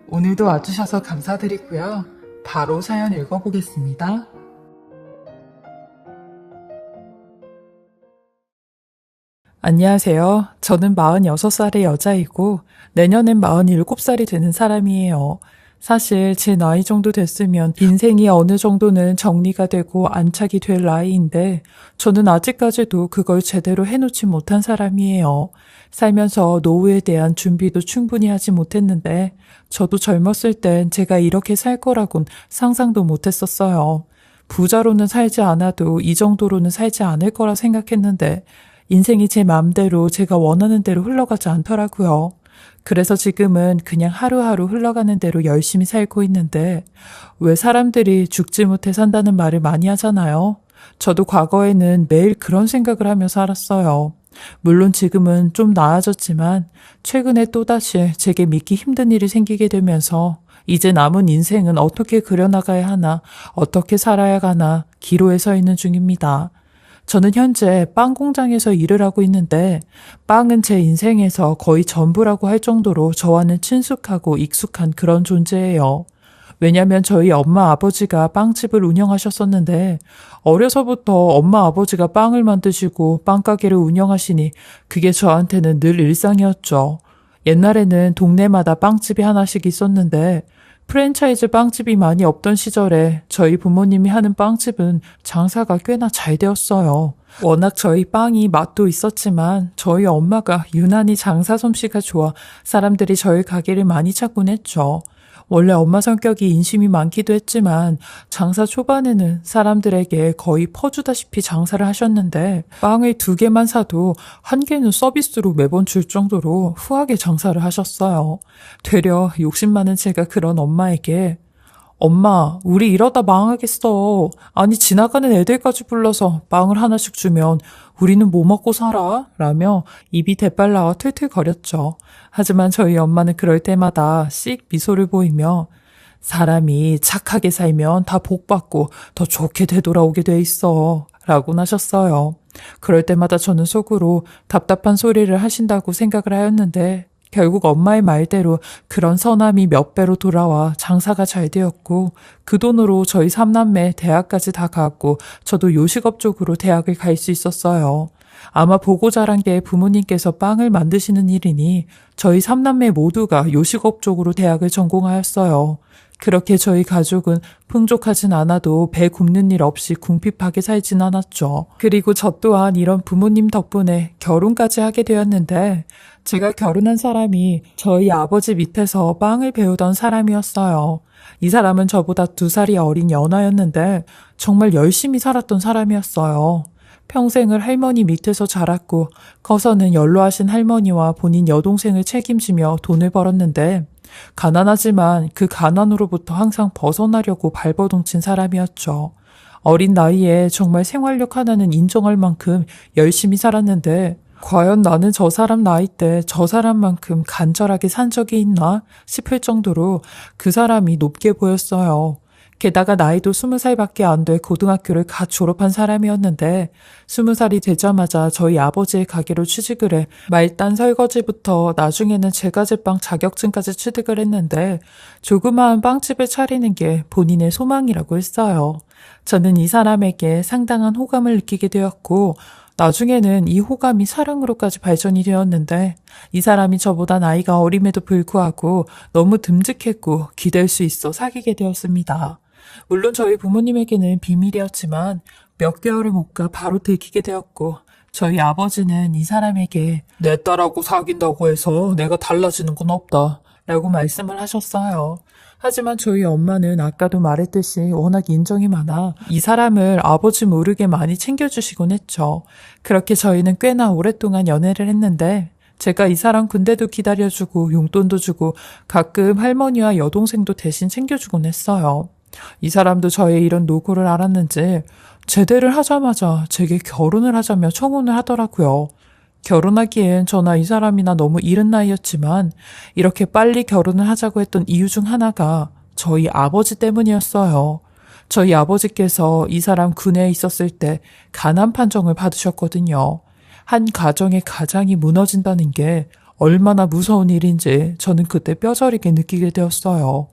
오늘도 와주셔서 감사드리고요. 바로 사연 읽어보겠습니다. 안녕하세요. 저는 46살의 여자이고 내년엔 47살이 되는 사람이에요. 사실 제 나이 정도 됐으면 인생이 어느 정도는 정리가 되고 안착이 될 나이인데 저는 아직까지도 그걸 제대로 해놓지 못한 사람이에요. 살면서 노후에 대한 준비도 충분히 하지 못했는데 저도 젊었을 땐 제가 이렇게 살 거라곤 상상도 못했었어요. 부자로는 살지 않아도 이 정도로는 살지 않을 거라 생각했는데 인생이 제 마음대로 제가 원하는 대로 흘러가지 않더라고요. 그래서 지금은 그냥 하루하루 흘러가는 대로 열심히 살고 있는데 왜 사람들이 죽지 못해 산다는 말을 많이 하잖아요. 저도 과거에는 매일 그런 생각을 하며 살았어요. 물론 지금은 좀 나아졌지만 최근에 또다시 제게 믿기 힘든 일이 생기게 되면서 이제 남은 인생은 어떻게 그려나가야 하나, 어떻게 살아야 가나 기로에 서 있는 중입니다. 저는 현재 빵 공장에서 일을 하고 있는데 빵은 제 인생에서 거의 전부라고 할 정도로 저와는 친숙하고 익숙한 그런 존재예요. 왜냐면 저희 엄마 아버지가 빵집을 운영하셨었는데 어려서부터 엄마 아버지가 빵을 만드시고 빵가게를 운영하시니 그게 저한테는 늘 일상이었죠. 옛날에는 동네마다 빵집이 하나씩 있었는데 프랜차이즈 빵집이 많이 없던 시절에 저희 부모님이 하는 빵집은 장사가 꽤나 잘 되었어요. 워낙 저희 빵이 맛도 있었지만 저희 엄마가 유난히 장사 솜씨가 좋아 사람들이 저희 가게를 많이 찾곤 했죠. 원래 엄마 성격이 인심이 많기도 했지만 장사 초반에는 사람들에게 거의 퍼주다시피 장사를 하셨는데 빵을 2개만 사도 1개는 서비스로 매번 줄 정도로 후하게 장사를 하셨어요. 되려 욕심 많은 제가 그런 엄마에게 엄마, 우리 이러다 망하겠어. 아니, 지나가는 애들까지 불러서 빵을 하나씩 주면 우리는 뭐 먹고 살아? 라며 입이 대빨 나와 툴툴거렸죠. 하지만 저희 엄마는 그럴 때마다 씩 미소를 보이며 사람이 착하게 살면 다 복받고 더 좋게 되돌아오게 돼 있어. 라곤 하셨어요. 그럴 때마다 저는 속으로 답답한 소리를 하신다고 생각을 하였는데 결국 엄마의 말대로 그런 선함이 몇 배로 돌아와 장사가 잘 되었고 그 돈으로 저희 3남매 대학까지 다 갔고 저도 요식업 쪽으로 대학을 갈 수 있었어요. 아마 보고 자란 게 부모님께서 빵을 만드시는 일이니 저희 3남매 모두가 요식업 쪽으로 대학을 전공하였어요. 그렇게 저희 가족은 풍족하진 않아도 배 굽는 일 없이 궁핍하게 살진 않았죠. 그리고 저 또한 이런 부모님 덕분에 결혼까지 하게 되었는데 제가 결혼한 사람이 저희 아버지 밑에서 빵을 배우던 사람이었어요. 이 사람은 저보다 2살이 어린 연하였는데 정말 열심히 살았던 사람이었어요. 평생을 할머니 밑에서 자랐고 커서는 연로하신 할머니와 본인 여동생을 책임지며 돈을 벌었는데 가난하지만 그 가난으로부터 항상 벗어나려고 발버둥친 사람이었죠. 어린 나이에 정말 생활력 하나는 인정할 만큼 열심히 살았는데 과연 나는 저 사람 나이 때 저 사람만큼 간절하게 산 적이 있나 싶을 정도로 그 사람이 높게 보였어요. 게다가 나이도 20살밖에 안 돼 고등학교를 갓 졸업한 사람이었는데 20살이 되자마자 저희 아버지의 가게로 취직을 해 말단 설거지부터 나중에는 제과제빵 자격증까지 취득을 했는데 조그마한 빵집을 차리는 게 본인의 소망이라고 했어요. 저는 이 사람에게 상당한 호감을 느끼게 되었고 나중에는 이 호감이 사랑으로까지 발전이 되었는데 이 사람이 저보다 나이가 어림에도 불구하고 너무 듬직했고 기댈 수 있어 사귀게 되었습니다. 물론 저희 부모님에게는 비밀이었지만 몇 개월을 못 가 바로 들키게 되었고 저희 아버지는 이 사람에게 내 딸하고 사귄다고 해서 내가 달라지는 건 없다 라고 말씀을 하셨어요. 하지만 저희 엄마는 아까도 말했듯이 워낙 인정이 많아 이 사람을 아버지 모르게 많이 챙겨주시곤 했죠. 그렇게 저희는 꽤나 오랫동안 연애를 했는데 제가 이 사람 군대도 기다려주고 용돈도 주고 가끔 할머니와 여동생도 대신 챙겨주곤 했어요. 이 사람도 저의 이런 노고를 알았는지 제대를 하자마자 제게 결혼을 하자며 청혼을 하더라고요. 결혼하기엔 저나 이 사람이나 너무 이른 나이였지만 이렇게 빨리 결혼을 하자고 했던 이유 중 하나가 저희 아버지 때문이었어요. 저희 아버지께서 이 사람 군에 있었을 때 가난 판정을 받으셨거든요. 한 가정의 가장이 무너진다는 게 얼마나 무서운 일인지 저는 그때 뼈저리게 느끼게 되었어요.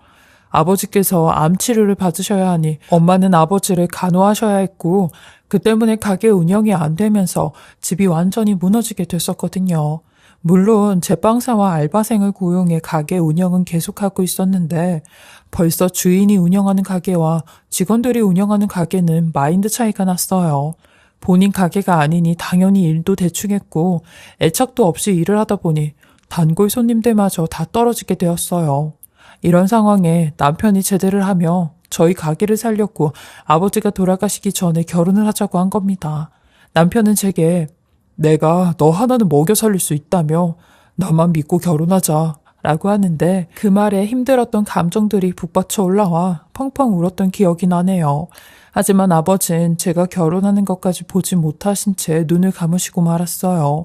아버지께서 암 치료를 받으셔야 하니 엄마는 아버지를 간호하셔야 했고 그 때문에 가게 운영이 안 되면서 집이 완전히 무너지게 됐었거든요. 물론 제빵사와 알바생을 고용해 가게 운영은 계속하고 있었는데 벌써 주인이 운영하는 가게와 직원들이 운영하는 가게는 마인드 차이가 났어요. 본인 가게가 아니니 당연히 일도 대충 했고 애착도 없이 일을 하다 보니 단골 손님들마저 다 떨어지게 되었어요. 이런 상황에 남편이 제대를 하며 저희 가게를 살렸고 아버지가 돌아가시기 전에 결혼을 하자고 한 겁니다. 남편은 제게 내가 너 하나는 먹여 살릴 수 있다며 나만 믿고 결혼하자 라고 하는데 그 말에 힘들었던 감정들이 북받쳐 올라와 펑펑 울었던 기억이 나네요. 하지만 아버진 제가 결혼하는 것까지 보지 못하신 채 눈을 감으시고 말았어요.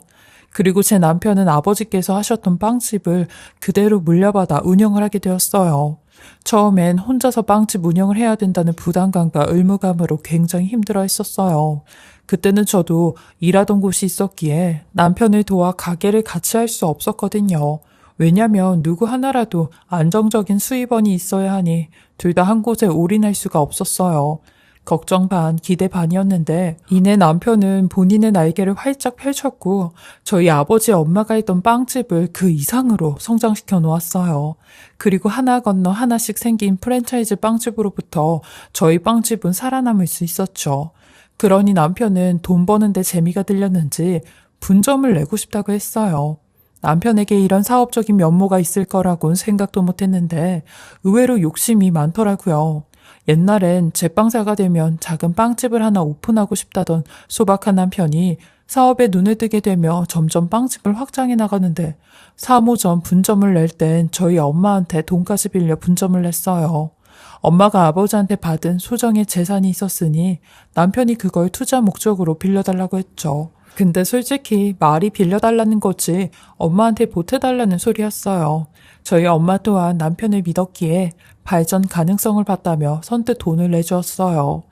그리고 제 남편은 아버지께서 하셨던 빵집을 그대로 물려받아 운영을 하게 되었어요. 처음엔 혼자서 빵집 운영을 해야 된다는 부담감과 의무감으로 굉장히 힘들어 했었어요. 그때는 저도 일하던 곳이 있었기에 남편을 도와 가게를 같이 할 수 없었거든요. 왜냐면 누구 하나라도 안정적인 수입원이 있어야 하니 둘 다 한 곳에 올인할 수가 없었어요. 걱정 반, 기대 반이었는데 이내 남편은 본인의 날개를 활짝 펼쳤고 저희 아버지 엄마가 있던 빵집을 그 이상으로 성장시켜 놓았어요. 그리고 하나 건너 하나씩 생긴 프랜차이즈 빵집으로부터 저희 빵집은 살아남을 수 있었죠. 그러니 남편은 돈 버는데 재미가 들렸는지 분점을 내고 싶다고 했어요. 남편에게 이런 사업적인 면모가 있을 거라고는 생각도 못했는데 의외로 욕심이 많더라고요. 옛날엔 제빵사가 되면 작은 빵집을 하나 오픈하고 싶다던 소박한 남편이 사업에 눈을 뜨게 되며 점점 빵집을 확장해 나가는데 3호점 분점을 낼 땐 저희 엄마한테 돈까지 빌려 분점을 냈어요. 엄마가 아버지한테 받은 소정의 재산이 있었으니 남편이 그걸 투자 목적으로 빌려달라고 했죠. 근데 솔직히 말이 빌려달라는 거지 엄마한테 보태달라는 소리였어요. 저희 엄마 또한 남편을 믿었기에 발전 가능성을 봤다며 선뜻 돈을 내주었어요.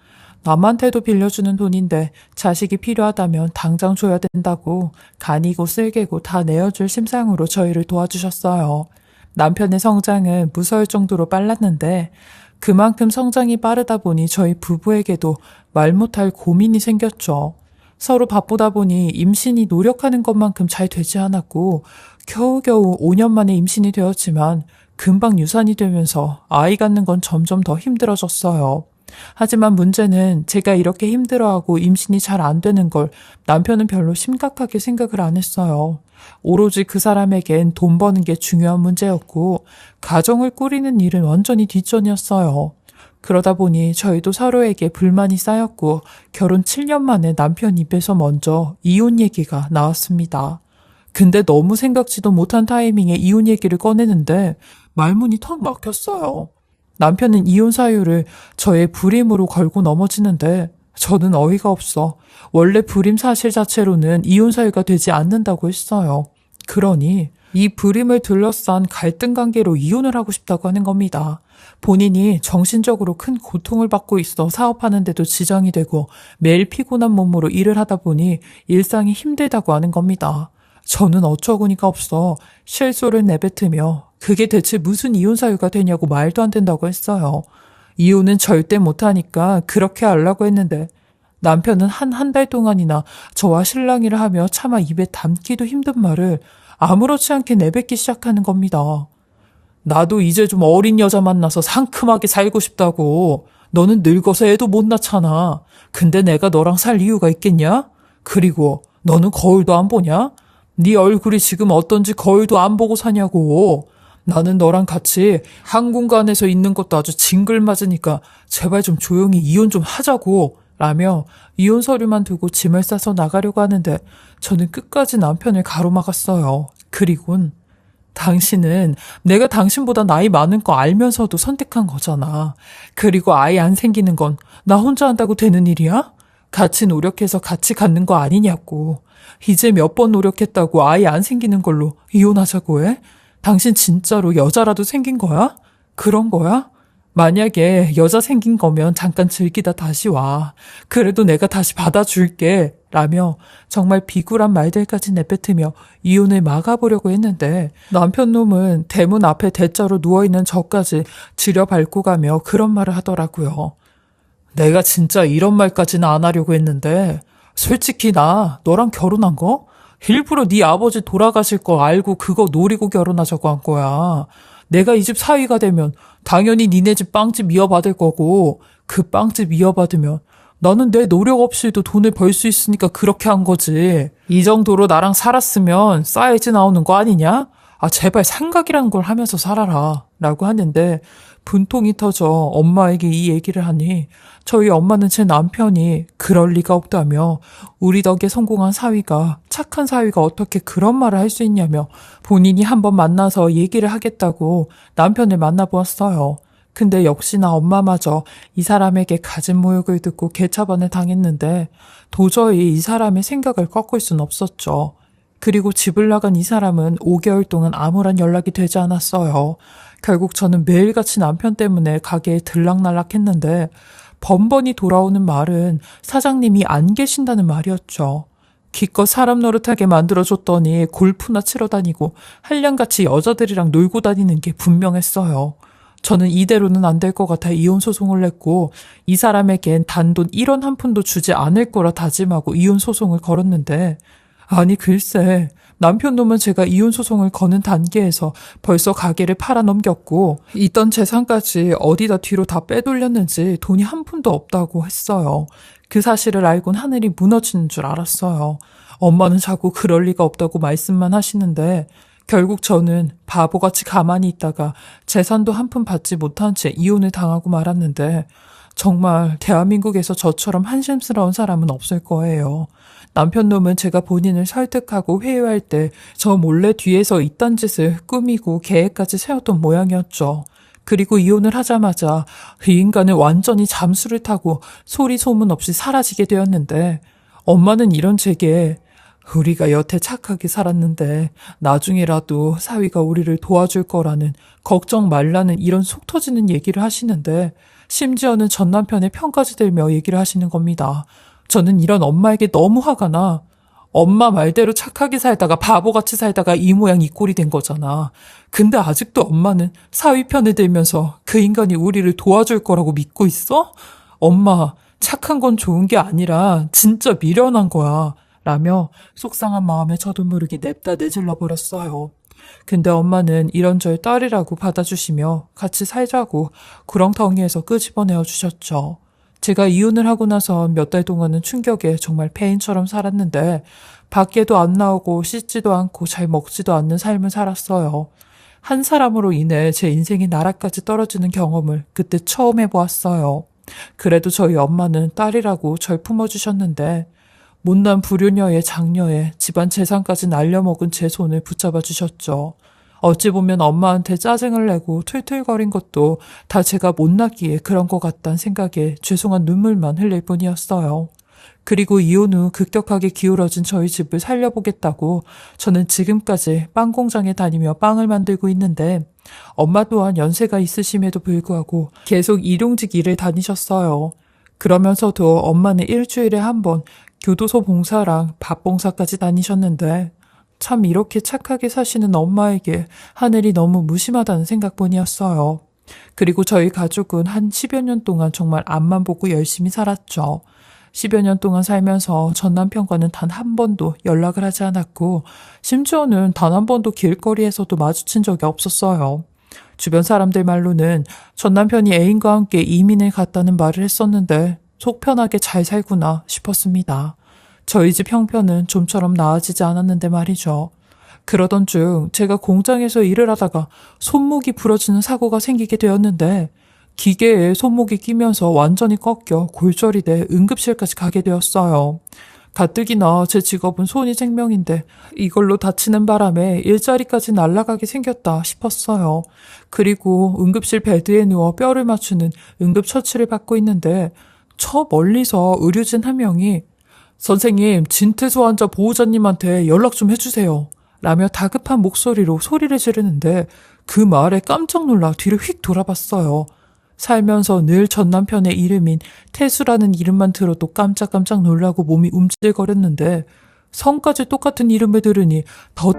남한테도 빌려주는 돈인데 자식이 필요하다면 당장 줘야 된다고 간이고 쓸개고 다 내어줄 심상으로 저희를 도와주셨어요. 남편의 성장은 무서울 정도로 빨랐는데 그만큼 성장이 빠르다 보니 저희 부부에게도 말 못할 고민이 생겼죠. 서로 바쁘다 보니 임신이 노력하는 것만큼 잘 되지 않았고 겨우겨우 5년 만에 임신이 되었지만 금방 유산이 되면서 아이 갖는 건 점점 더 힘들어졌어요. 하지만 문제는 제가 이렇게 힘들어하고 임신이 잘 안 되는 걸 남편은 별로 심각하게 생각을 안 했어요. 오로지 그 사람에겐 돈 버는 게 중요한 문제였고 가정을 꾸리는 일은 완전히 뒷전이었어요. 그러다 보니 저희도 서로에게 불만이 쌓였고 결혼 7년 만에 남편 입에서 먼저 이혼 얘기가 나왔습니다. 근데 너무 생각지도 못한 타이밍에 이혼 얘기를 꺼내는데 말문이 턱 막혔어요. 남편은 이혼 사유를 저의 불임으로 걸고 넘어지는데 저는 어이가 없어 원래 불임 사실 자체로는 이혼 사유가 되지 않는다고 했어요. 그러니 이 불임을 둘러싼 갈등 관계로 이혼을 하고 싶다고 하는 겁니다. 본인이 정신적으로 큰 고통을 받고 있어 사업하는데도 지장이 되고 매일 피곤한 몸으로 일을 하다 보니 일상이 힘들다고 하는 겁니다. 저는 어처구니가 없어 실소를 내뱉으며 그게 대체 무슨 이혼 사유가 되냐고 말도 안 된다고 했어요. 이혼은 절대 못하니까 그렇게 하려고 했는데 남편은 한 달 동안이나 저와 실랑이를 하며 차마 입에 담기도 힘든 말을 아무렇지 않게 내뱉기 시작하는 겁니다. 나도 이제 좀 어린 여자 만나서 상큼하게 살고 싶다고. 너는 늙어서 애도 못 낳잖아. 근데 내가 너랑 살 이유가 있겠냐? 그리고 너는 거울도 안 보냐? 네 얼굴이 지금 어떤지 거울도 안 보고 사냐고. 나는 너랑 같이 한 공간에서 있는 것도 아주 징글맞으니까 제발 좀 조용히 이혼 좀 하자고. 라며 이혼 서류만 두고 짐을 싸서 나가려고 하는데 저는 끝까지 남편을 가로막았어요. 그리곤 당신은 내가 당신보다 나이 많은 거 알면서도 선택한 거잖아. 그리고 아이 안 생기는 건 나 혼자 한다고 되는 일이야? 같이 노력해서 같이 갖는 거 아니냐고. 이제 몇 번 노력했다고 아이 안 생기는 걸로 이혼하자고 해? 당신 진짜로 여자라도 생긴 거야? 그런 거야? 만약에 여자 생긴 거면 잠깐 즐기다 다시 와. 그래도 내가 다시 받아줄게. 라며 정말 비굴한 말들까지 내뱉으며 이혼을 막아보려고 했는데 남편 놈은 대문 앞에 대자로 누워있는 저까지 지려밟고 가며 그런 말을 하더라고요. 내가 진짜 이런 말까지는 안 하려고 했는데 솔직히 나 너랑 결혼한 거? 일부러 네 아버지 돌아가실 거 알고 그거 노리고 결혼하자고 한 거야. 내가 이 집 사위가 되면 당연히 니네 집 빵집 이어받을 거고 그 빵집 이어받으면 나는 내 노력 없이도 돈을 벌 수 있으니까 그렇게 한 거지. 이 정도로 나랑 살았으면 사이즈 나오는 거 아니냐? 아, 제발 생각이라는 걸 하면서 살아라. 라고 하는데 분통이 터져 엄마에게 이 얘기를 하니 저희 엄마는 제 남편이 그럴 리가 없다며 우리 덕에 성공한 사위가 착한 사위가 어떻게 그런 말을 할 수 있냐며 본인이 한번 만나서 얘기를 하겠다고 남편을 만나보았어요. 근데 역시나 엄마마저 이 사람에게 가진 모욕을 듣고 개차반을 당했는데 도저히 이 사람의 생각을 꺾을 순 없었죠. 그리고 집을 나간 이 사람은 5개월 동안 아무런 연락이 되지 않았어요. 결국 저는 매일같이 남편 때문에 가게에 들락날락했는데 번번이 돌아오는 말은 사장님이 안 계신다는 말이었죠. 기껏 사람 노릇하게 만들어줬더니 골프나 치러 다니고 한량같이 여자들이랑 놀고 다니는 게 분명했어요. 저는 이대로는 안 될 것 같아 이혼 소송을 냈고 이 사람에겐 단돈 1원 한 푼도 주지 않을 거라 다짐하고 이혼 소송을 걸었는데 아니 글쎄 남편 놈은 제가 이혼 소송을 거는 단계에서 벌써 가게를 팔아넘겼고 있던 재산까지 어디다 뒤로 다 빼돌렸는지 돈이 한 푼도 없다고 했어요. 그 사실을 알곤 하늘이 무너지는 줄 알았어요. 엄마는 자꾸 그럴 리가 없다고 말씀만 하시는데 결국 저는 바보같이 가만히 있다가 재산도 한 푼 받지 못한 채 이혼을 당하고 말았는데 정말 대한민국에서 저처럼 한심스러운 사람은 없을 거예요. 남편 놈은 제가 본인을 설득하고 회유할 때 저 몰래 뒤에서 이딴 짓을 꾸미고 계획까지 세웠던 모양이었죠. 그리고 이혼을 하자마자 이 인간은 완전히 잠수를 타고 소리 소문 없이 사라지게 되었는데 엄마는 이런 제게 우리가 여태 착하게 살았는데 나중에라도 사위가 우리를 도와줄 거라는 걱정 말라는 이런 속 터지는 얘기를 하시는데 심지어는 전 남편의 편까지 들며 얘기를 하시는 겁니다. 저는 이런 엄마에게 너무 화가 나. 엄마 말대로 착하게 살다가 바보같이 살다가 이 모양 이 꼴이 된 거잖아. 근데 아직도 엄마는 사위 편을 들면서 그 인간이 우리를 도와줄 거라고 믿고 있어? 엄마, 착한 건 좋은 게 아니라 진짜 미련한 거야. 라며 속상한 마음에 저도 모르게 냅다 내질러 버렸어요. 근데 엄마는 이런 저의 딸이라고 받아주시며 같이 살자고 구렁텅이에서 끄집어내어 주셨죠. 제가 이혼을 하고 나서 몇 달 동안은 충격에 정말 폐인처럼 살았는데 밖에도 안 나오고 씻지도 않고 잘 먹지도 않는 삶을 살았어요. 한 사람으로 인해 제 인생이 나락까지 떨어지는 경험을 그때 처음 해보았어요. 그래도 저희 엄마는 딸이라고 절 품어주셨는데 못난 불효녀의 장녀에 집안 재산까지 날려먹은 제 손을 붙잡아 주셨죠. 어찌 보면 엄마한테 짜증을 내고 툴툴거린 것도 다 제가 못났기에 그런 것 같다는 생각에 죄송한 눈물만 흘릴 뿐이었어요. 그리고 이혼 후 급격하게 기울어진 저희 집을 살려보겠다고 저는 지금까지 빵 공장에 다니며 빵을 만들고 있는데 엄마 또한 연세가 있으심에도 불구하고 계속 일용직 일을 다니셨어요. 그러면서도 엄마는 일주일에 한 번 교도소 봉사랑 밥 봉사까지 다니셨는데 참 이렇게 착하게 사시는 엄마에게 하늘이 너무 무심하다는 생각뿐이었어요. 그리고 저희 가족은 한 10여 년 동안 정말 앞만 보고 열심히 살았죠. 10여 년 동안 살면서 전 남편과는 단 한 번도 연락을 하지 않았고 심지어는 단 한 번도 길거리에서도 마주친 적이 없었어요. 주변 사람들 말로는 전 남편이 애인과 함께 이민을 갔다는 말을 했었는데 속 편하게 잘 살구나 싶었습니다. 저희 집 형편은 좀처럼 나아지지 않았는데 말이죠. 그러던 중 제가 공장에서 일을 하다가 손목이 부러지는 사고가 생기게 되었는데 기계에 손목이 끼면서 완전히 꺾여 골절이 돼 응급실까지 가게 되었어요. 가뜩이나 제 직업은 손이 생명인데 이걸로 다치는 바람에 일자리까지 날아가게 생겼다 싶었어요. 그리고 응급실 베드에 누워 뼈를 맞추는 응급처치를 받고 있는데 저 멀리서 의료진 한 명이 선생님, 진퇴소 환자 보호자님한테 연락 좀 해주세요. 라며 다급한 목소리로 소리를 지르는데 그 말에 깜짝 놀라 뒤를 휙 돌아봤어요. 살면서 늘 전 남편의 이름인 태수라는 이름만 들어도 깜짝깜짝 놀라고 몸이 움찔거렸는데 성까지 똑같은 이름을 들으니 더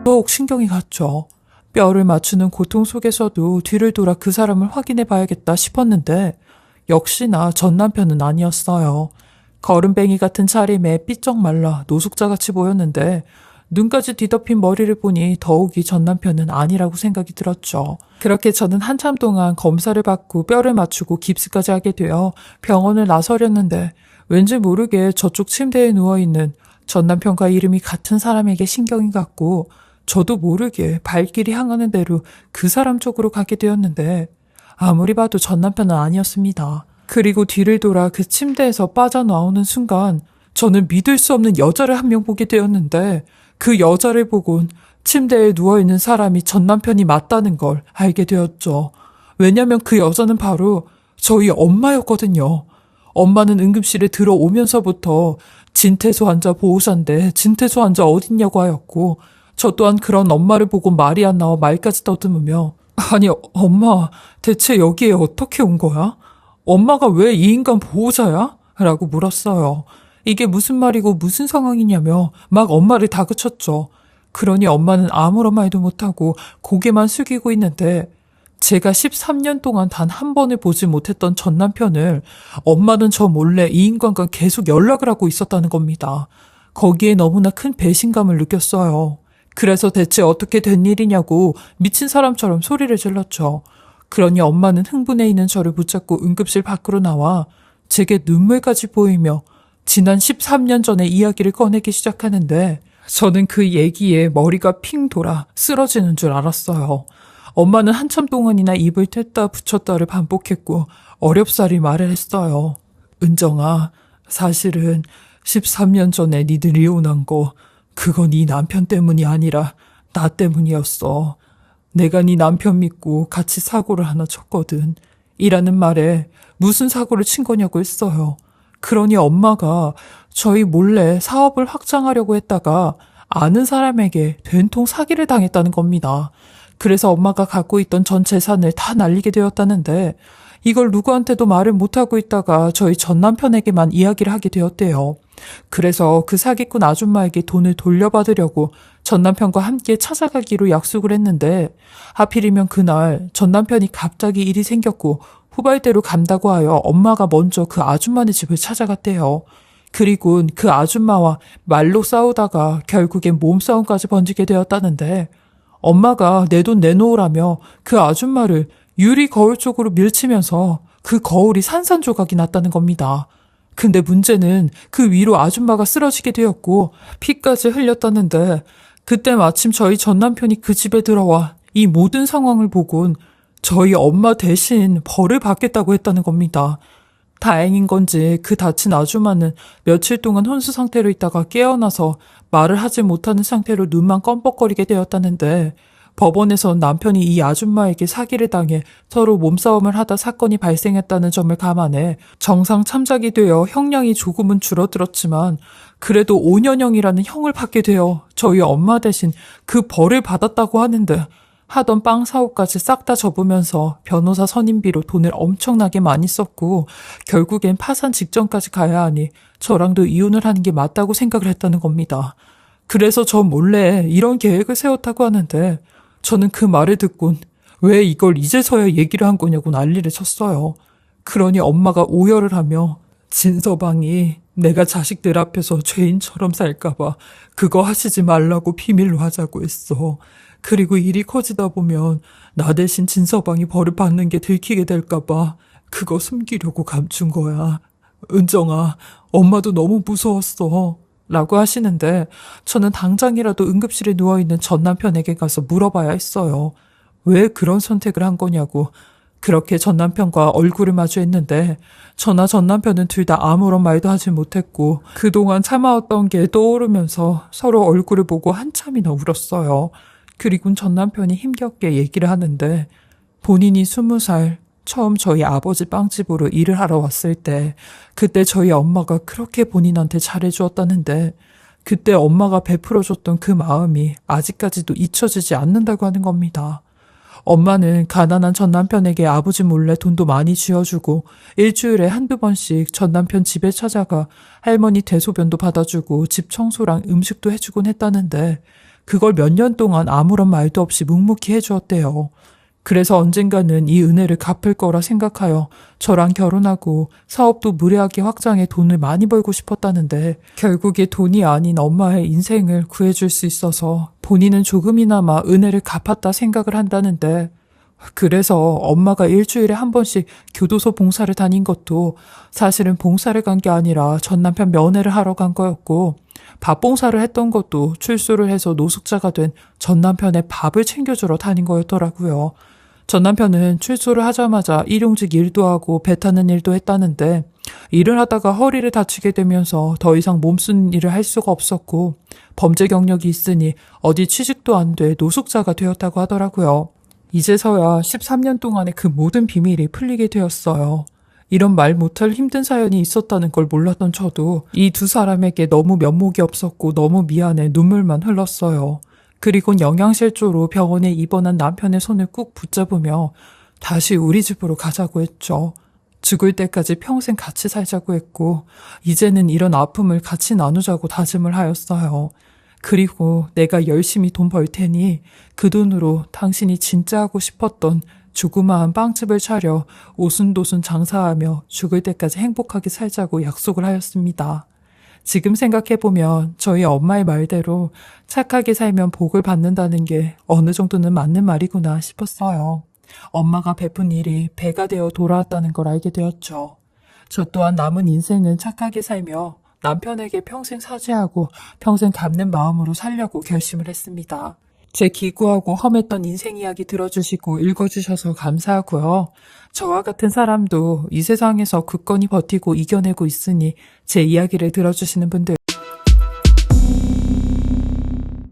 더욱 신경이 갔죠. 뼈를 맞추는 고통 속에서도 뒤를 돌아 그 사람을 확인해 봐야겠다 싶었는데 역시나 전 남편은 아니었어요. 거름뱅이 같은 차림에 삐쩍 말라 노숙자같이 보였는데 눈까지 뒤덮인 머리를 보니 더욱이 전 남편은 아니라고 생각이 들었죠. 그렇게 저는 한참 동안 검사를 받고 뼈를 맞추고 깁스까지 하게 되어 병원을 나서렸는데 왠지 모르게 저쪽 침대에 누워있는 전 남편과 이름이 같은 사람에게 신경이 갔고 저도 모르게 발길이 향하는 대로 그 사람 쪽으로 가게 되었는데 아무리 봐도 전 남편은 아니었습니다. 그리고 뒤를 돌아 그 침대에서 빠져나오는 순간 저는 믿을 수 없는 여자를 한 명 보게 되었는데 그 여자를 보곤 침대에 누워있는 사람이 전 남편이 맞다는 걸 알게 되었죠. 왜냐면 그 여자는 바로 저희 엄마였거든요. 엄마는 응급실에 들어오면서부터 진태소 환자 보호자인데 진태소 환자 어딨냐고 하였고 저 또한 그런 엄마를 보고 말이 안 나와 말까지 더듬으며 아니 엄마 대체 여기에 어떻게 온 거야? 엄마가 왜 이 인간 보호자야? 라고 물었어요. 이게 무슨 말이고 무슨 상황이냐며 막 엄마를 다그쳤죠. 그러니 엄마는 아무런 말도 못하고 고개만 숙이고 있는데 제가 13년 동안 단 한 번을 보지 못했던 전 남편을 엄마는 저 몰래 이 인간과 계속 연락을 하고 있었다는 겁니다. 거기에 너무나 큰 배신감을 느꼈어요. 그래서 대체 어떻게 된 일이냐고 미친 사람처럼 소리를 질렀죠. 그러니 엄마는 흥분해 있는 저를 붙잡고 응급실 밖으로 나와 제게 눈물까지 보이며 지난 13년 전의 이야기를 꺼내기 시작하는데 저는 그 얘기에 머리가 핑 돌아 쓰러지는 줄 알았어요. 엄마는 한참 동안이나 입을 뗐다 붙였다를 반복했고 어렵사리 말을 했어요. 은정아, 사실은 13년 전에 니들 이혼한 거 그건 네 남편 때문이 아니라 나 때문이었어. 내가 네 남편 믿고 같이 사고를 하나 쳤거든. 이라는 말에 무슨 사고를 친 거냐고 했어요. 그러니 엄마가 저희 몰래 사업을 확장하려고 했다가 아는 사람에게 된통 사기를 당했다는 겁니다. 그래서 엄마가 갖고 있던 전 재산을 다 날리게 되었다는데 이걸 누구한테도 말을 못하고 있다가 저희 전 남편에게만 이야기를 하게 되었대요. 그래서 그 사기꾼 아줌마에게 돈을 돌려받으려고 전 남편과 함께 찾아가기로 약속을 했는데 하필이면 그날 전 남편이 갑자기 일이 생겼고 후발대로 간다고 하여 엄마가 먼저 그 아줌마네 집을 찾아갔대요. 그리고 그 아줌마와 말로 싸우다가 결국엔 몸싸움까지 번지게 되었다는데 엄마가 내 돈 내놓으라며 그 아줌마를 유리 거울 쪽으로 밀치면서 그 거울이 산산조각이 났다는 겁니다. 근데 문제는 그 위로 아줌마가 쓰러지게 되었고 피까지 흘렸다는데 그때 마침 저희 전 남편이 그 집에 들어와 이 모든 상황을 보곤 저희 엄마 대신 벌을 받겠다고 했다는 겁니다. 다행인 건지 그 다친 아줌마는 며칠 동안 혼수 상태로 있다가 깨어나서 말을 하지 못하는 상태로 눈만 껌뻑거리게 되었다는데 법원에선 남편이 이 아줌마에게 사기를 당해 서로 몸싸움을 하다 사건이 발생했다는 점을 감안해 정상 참작이 되어 형량이 조금은 줄어들었지만 그래도 5년형이라는 형을 받게 되어 저희 엄마 대신 그 벌을 받았다고 하는데 하던 빵 사업까지 싹 다 접으면서 변호사 선임비로 돈을 엄청나게 많이 썼고 결국엔 파산 직전까지 가야 하니 저랑도 이혼을 하는 게 맞다고 생각을 했다는 겁니다. 그래서 저 몰래 이런 계획을 세웠다고 하는데 저는 그 말을 듣곤 왜 이걸 이제서야 얘기를 한 거냐고 난리를 쳤어요. 그러니 엄마가 오열을 하며 진서방이 내가 자식들 앞에서 죄인처럼 살까봐 그거 하시지 말라고 비밀로 하자고 했어. 그리고 일이 커지다 보면 나 대신 진서방이 벌을 받는 게 들키게 될까봐 그거 숨기려고 감춘 거야. 은정아, 엄마도 너무 무서웠어. 라고 하시는데 저는 당장이라도 응급실에 누워있는 전 남편에게 가서 물어봐야 했어요. 왜 그런 선택을 한 거냐고. 그렇게 전 남편과 얼굴을 마주했는데 저나 전 남편은 둘 다 아무런 말도 하지 못했고 그동안 참아왔던 게 떠오르면서 서로 얼굴을 보고 한참이나 울었어요. 그리고 전 남편이 힘겹게 얘기를 하는데 본인이 20살 처음 저희 아버지 빵집으로 일을 하러 왔을 때 그때 저희 엄마가 그렇게 본인한테 잘해주었다는데 그때 엄마가 베풀어줬던 그 마음이 아직까지도 잊혀지지 않는다고 하는 겁니다. 엄마는 가난한 전 남편에게 아버지 몰래 돈도 많이 쥐어주고 일주일에 한두 번씩 전 남편 집에 찾아가 할머니 대소변도 받아주고 집 청소랑 음식도 해주곤 했다는데 그걸 몇 년 동안 아무런 말도 없이 묵묵히 해주었대요. 그래서 언젠가는 이 은혜를 갚을 거라 생각하여 저랑 결혼하고 사업도 무리하게 확장해 돈을 많이 벌고 싶었다는데 결국에 돈이 아닌 엄마의 인생을 구해줄 수 있어서 본인은 조금이나마 은혜를 갚았다 생각을 한다는데 그래서 엄마가 일주일에 한 번씩 교도소 봉사를 다닌 것도 사실은 봉사를 간 게 아니라 전 남편 면회를 하러 간 거였고 밥 봉사를 했던 것도 출소를 해서 노숙자가 된 전 남편의 밥을 챙겨주러 다닌 거였더라고요. 전 남편은 출소를 하자마자 일용직 일도 하고 배 타는 일도 했다는데 일을 하다가 허리를 다치게 되면서 더 이상 몸쓰는 일을 할 수가 없었고 범죄 경력이 있으니 어디 취직도 안 돼 노숙자가 되었다고 하더라고요. 이제서야 13년 동안의 그 모든 비밀이 풀리게 되었어요. 이런 말 못할 힘든 사연이 있었다는 걸 몰랐던 저도 이 두 사람에게 너무 면목이 없었고 너무 미안해 눈물만 흘렀어요. 그리곤 영양실조로 병원에 입원한 남편의 손을 꾹 붙잡으며 다시 우리 집으로 가자고 했죠. 죽을 때까지 평생 같이 살자고 했고 이제는 이런 아픔을 같이 나누자고 다짐을 하였어요. 그리고 내가 열심히 돈 벌 테니 그 돈으로 당신이 진짜 하고 싶었던 조그마한 빵집을 차려 오순도순 장사하며 죽을 때까지 행복하게 살자고 약속을 하였습니다. 지금 생각해보면 저희 엄마의 말대로 착하게 살면 복을 받는다는 게 어느 정도는 맞는 말이구나 싶었어요. 엄마가 베푼 일이 배가 되어 돌아왔다는 걸 알게 되었죠. 저 또한 남은 인생은 착하게 살며 남편에게 평생 사죄하고 평생 갚는 마음으로 살려고 결심을 했습니다. 제 기구하고 험했던 인생 이야기 들어주시고 읽어주셔서 감사하고요. 저와 같은 사람도 이 세상에서 굳건히 버티고 이겨내고 있으니 제 이야기를 들어주시는 분들